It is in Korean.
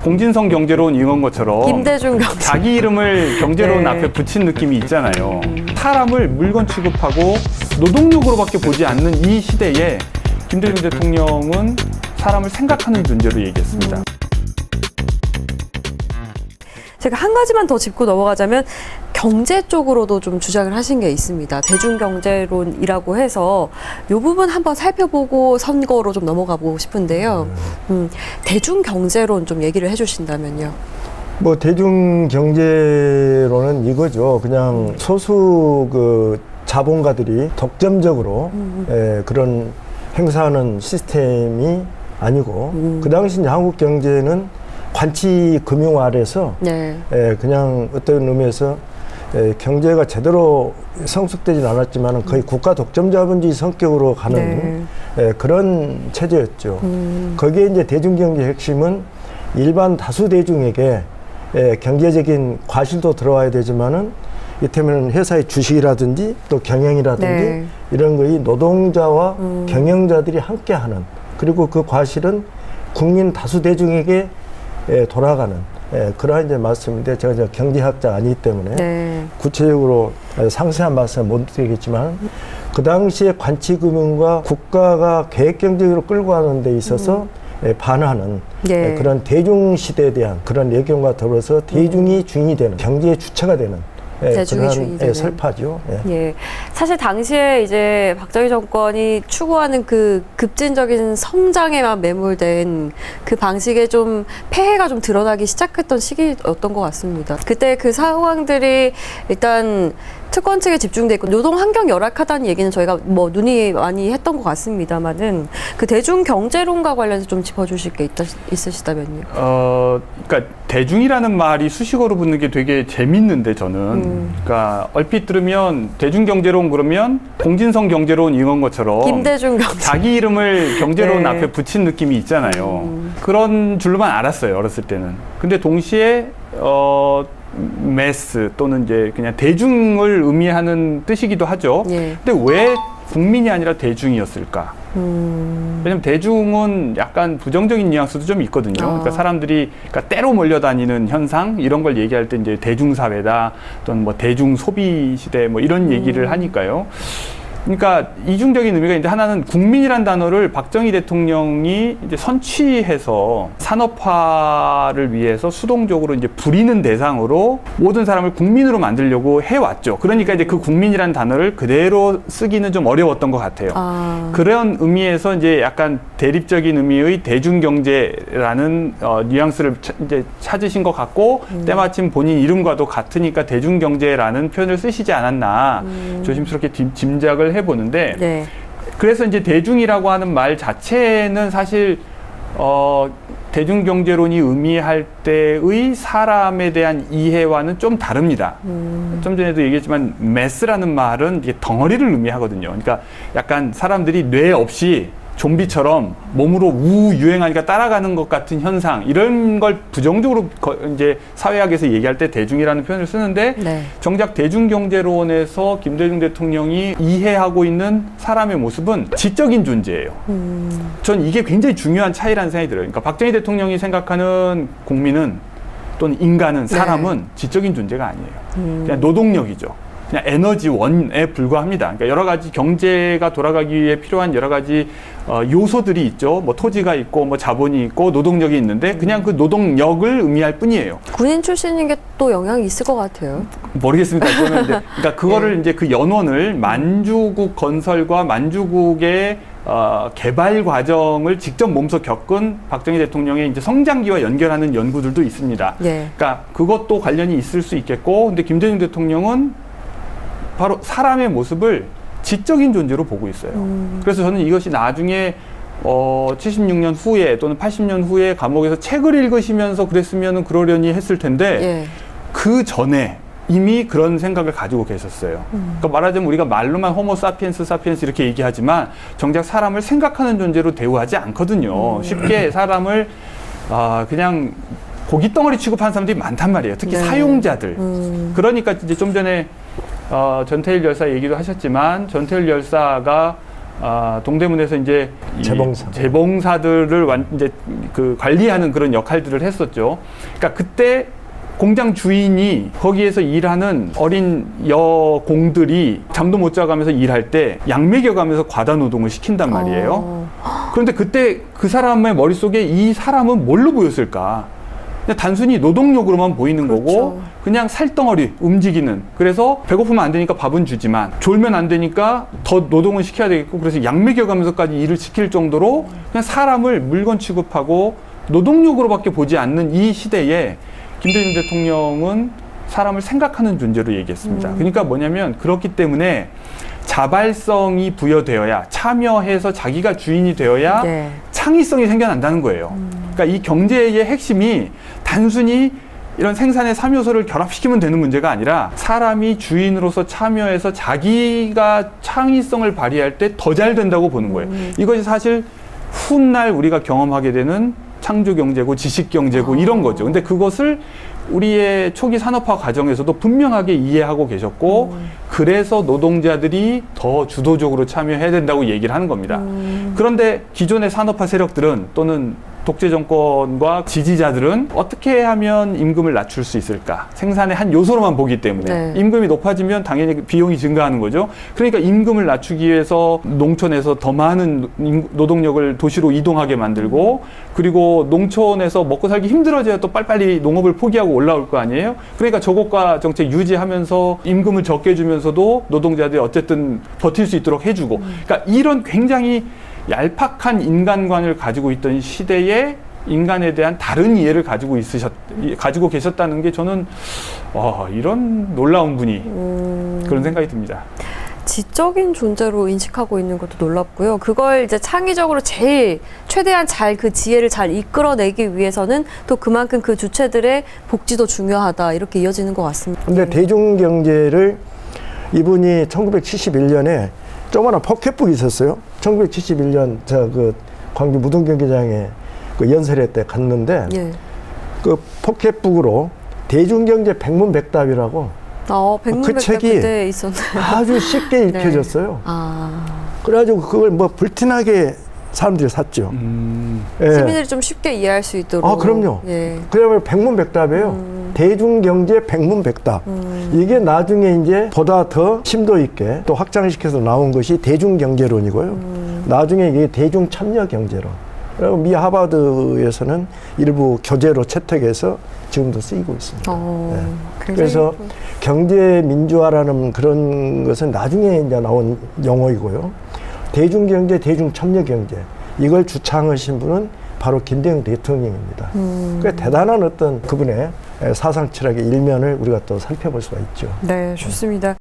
공진성 경제론 이런 것처럼 김대중 경제. 자기 이름을 경제론 네. 앞에 붙인 느낌이 있잖아요. 사람을 물건 취급하고 노동력으로밖에 보지 않는 이 시대에 김대중 대통령은 사람을 생각하는 존재로 얘기했습니다. 제가 한 가지만 더 짚고 넘어가자면 경제 쪽으로도 좀 주장을 하신 게 있습니다. 대중경제론이라고 해서 이 부분 한번 살펴보고 선거로 좀 넘어가 보고 싶은데요. 대중경제론 좀 얘기를 해주신다면요. 뭐 대중경제론은 이거죠. 그냥 소수 그 자본가들이 독점적으로 그런 행사하는 시스템이 아니고 그 당시 한국 경제는 관치 금융 아래서 네. 그냥 어떤 의미에서 경제가 제대로 성숙되진 않았지만 거의 국가 독점 자본주의 성격으로 가는 그런 체제였죠. 거기에 이제 대중경제 핵심은 일반 다수 대중에게 경제적인 과실도 들어와야 되지만은 이를테면 회사의 주식이라든지 또 경영이라든지 이런 거의 노동자와 경영자들이 함께하는, 그리고 그 과실은 국민 다수 대중에게 돌아가는 그러한 이제 말씀인데, 제가 이제 경제학자 아니기 때문에 구체적으로 상세한 말씀은 못 드리겠지만 그 당시에 관치금융과 국가가 계획경제로 끌고 가는 데 있어서 반하는 그런 대중시대에 대한 그런 예견과 더불어서 대중이 주인이 되는, 경제의 주체가 되는 그러한 설파죠. 예. 사실 당시에 이제 박정희 정권이 추구하는 그 급진적인 성장에만 매몰된 그 방식에 좀 폐해가 좀 드러나기 시작했던 시기였던 것 같습니다. 그때 그 상황들이 일단 특권 측에 집중돼 있고 노동 환경 열악하다는 얘기는 저희가 뭐 논의 많이 했던 것 같습니다만은 그 대중 경제론과 관련해서 좀 짚어주실 게 있으시다면요. 그러니까 대중이라는 말이 수식어로 붙는 게 되게 재밌는데 저는 그러니까 얼핏 들으면 대중 경제론 그러면 공진성 경제론 이런 것처럼 김대중 경제. 자기 이름을 경제론 앞에 붙인 느낌이 있잖아요. 그런 줄로만 알았어요, 어렸을 때는. 근데 동시에 매스 또는 이제 그냥 대중을 의미하는 뜻이기도 하죠. 근데 왜 국민이 아니라 대중이었을까? 왜냐면 대중은 약간 부정적인 뉘앙스도 좀 있거든요. 그러니까 사람들이 그러니까 때로 몰려다니는 현상 이런 걸 얘기할 때 이제 대중사회다 또는 뭐 대중 소비 시대 뭐 이런 얘기를 하니까요. 그러니까 이중적인 의미가 있는데, 하나는 국민이란 단어를 박정희 대통령이 이제 선취해서 산업화를 위해서 수동적으로 이제 부리는 대상으로 모든 사람을 국민으로 만들려고 해왔죠. 그러니까 이제 그 국민이란 단어를 그대로 쓰기는 좀 어려웠던 것 같아요. 그런 의미에서 이제 약간 대립적인 의미의 대중경제라는 뉘앙스를 이제 찾으신 것 같고, 때마침 본인 이름과도 같으니까 대중경제라는 표현을 쓰시지 않았나 조심스럽게 짐작을 해보는데, 그래서 이제 대중이라고 하는 말 자체는 사실 대중경제론이 의미할 때의 사람에 대한 이해와는 좀 다릅니다. 좀 전에도 얘기했지만 매스라는 말은 이게 덩어리를 의미하거든요. 그러니까 약간 사람들이 뇌 없이 좀비처럼 몸으로 유행하니까 따라가는 것 같은 현상, 이런 걸 부정적으로 이제 사회학에서 얘기할 때 대중이라는 표현을 쓰는데, 정작 대중경제론에서 김대중 대통령이 이해하고 있는 사람의 모습은 지적인 존재예요. 전 이게 굉장히 중요한 차이라는 생각이 들어요. 그러니까 박정희 대통령이 생각하는 국민은 또는 인간은, 사람은 지적인 존재가 아니에요. 그냥 노동력이죠. 그냥 에너지원에 불과합니다. 그러니까 여러 가지 경제가 돌아가기 위해 필요한 여러 가지 요소들이 있죠. 뭐 토지가 있고, 뭐 자본이 있고, 노동력이 있는데 그냥 그 노동력을 의미할 뿐이에요. 군인 출신인 게 또 영향이 있을 것 같아요. 모르겠습니다. 그러니까 그거를 이제 그 연원을 만주국 건설과 만주국의 개발 과정을 직접 몸소 겪은 박정희 대통령의 이제 성장기와 연결하는 연구들도 있습니다. 그러니까 그것도 관련이 있을 수 있겠고, 근데 김대중 대통령은 바로 사람의 모습을 지적인 존재로 보고 있어요. 그래서 저는 이것이 나중에 76년 후에 또는 80년 후에 감옥에서 책을 읽으시면서 그랬으면 그러려니 했을 텐데 그 전에 이미 그런 생각을 가지고 계셨어요. 그러니까 말하자면 우리가 말로만 호모 사피엔스 이렇게 얘기하지만 정작 사람을 생각하는 존재로 대우하지 않거든요. 쉽게 사람을 그냥 고깃덩어리 취급하는 사람들이 많단 말이에요. 특히 사용자들. 그러니까 이제 좀 전에 전태일 열사 얘기도 하셨지만, 전태일 열사가 동대문에서 이제 이 재봉사들을 이제 그 관리하는 그런 역할들을 했었죠. 그러니까 그때 공장 주인이 거기에서 일하는 어린 여공들이 잠도 못 자가면서 일할 때 약 먹여가면서 과다 노동을 시킨단 말이에요. 그런데 그때 그 사람의 머릿속에 이 사람은 뭘로 보였을까? 그냥 단순히 노동력으로만 보이는 그렇죠. 거고 그냥 살덩어리 움직이는, 그래서 배고프면 안 되니까 밥은 주지만 졸면 안 되니까 더 노동을 시켜야 되겠고, 그래서 약 먹여가면서까지 일을 시킬 정도로 그냥 사람을 물건 취급하고 노동력으로밖에 보지 않는 이 시대에 김대중 대통령은 사람을 생각하는 존재로 얘기했습니다. 그러니까 뭐냐면, 그렇기 때문에 자발성이 부여되어야, 참여해서 자기가 주인이 되어야 네. 창의성이 생겨난다는 거예요. 그러니까 이 경제의 핵심이 단순히 이런 생산의 3요소를 결합시키면 되는 문제가 아니라 사람이 주인으로서 참여해서 자기가 창의성을 발휘할 때 더 잘 된다고 보는 거예요. 이것이 사실 훗날 우리가 경험하게 되는 창조경제고 지식경제고 이런 거죠. 근데 그것을 우리의 초기 산업화 과정에서도 분명하게 이해하고 계셨고, 그래서 노동자들이 더 주도적으로 참여해야 된다고 얘기를 하는 겁니다. 그런데 기존의 산업화 세력들은, 또는 독재 정권과 지지자들은 어떻게 하면 임금을 낮출 수 있을까? 생산의 한 요소로만 보기 때문에 네. 임금이 높아지면 당연히 비용이 증가하는 거죠. 그러니까 임금을 낮추기 위해서 농촌에서 더 많은 노동력을 도시로 이동하게 만들고, 그리고 농촌에서 먹고 살기 힘들어져야 또 빨리빨리 농업을 포기하고 올라올 거 아니에요? 그러니까 저고가 정책 유지하면서 임금을 적게 주면서도 노동자들이 어쨌든 버틸 수 있도록 해주고, 그러니까 이런 굉장히 얄팍한 인간관을 가지고 있던 시대에 인간에 대한 다른 이해를 가지고 계셨다는 게, 저는 이런 놀라운 분이, 그런 생각이 듭니다. 지적인 존재로 인식하고 있는 것도 놀랍고요. 그걸 이제 창의적으로 최대한 잘 그 지혜를 잘 이끌어내기 위해서는 또 그만큼 그 주체들의 복지도 중요하다, 이렇게 이어지는 것 같습니다. 근데 대중경제를 이분이 1971년에 조그마한 포켓북이 있었어요. 1971년 그 광주 무등경기장에 그 연설회 때 갔는데 예. 그 포켓북으로 대중경제 백문백답이라고 그 백문백답 책이 그때 있었나요? 아주 쉽게 읽혀졌어요. 그래가지고 그걸 뭐 불티나게 사람들이 샀죠. 예. 시민들이 좀 쉽게 이해할 수 있도록. 그럼요. 예. 그야말로 백문백답이에요. 대중경제 백문백답. 이게 나중에 이제 보다 더 심도 있게 또 확장시켜서 나온 것이 대중경제론이고요. 나중에 이게 대중참여경제론. 그리고 미 하버드에서는 일부 교재로 채택해서 지금도 쓰이고 있습니다. 네. 그래서 경제민주화라는 그런 것은 나중에 이제 나온 용어이고요. 대중경제, 대중참여경제, 이걸 주창하신 분은 바로 김대중 대통령입니다. 꽤 대단한 어떤 그분의 사상 철학의 일면을 우리가 또 살펴볼 수가 있죠. 네, 좋습니다.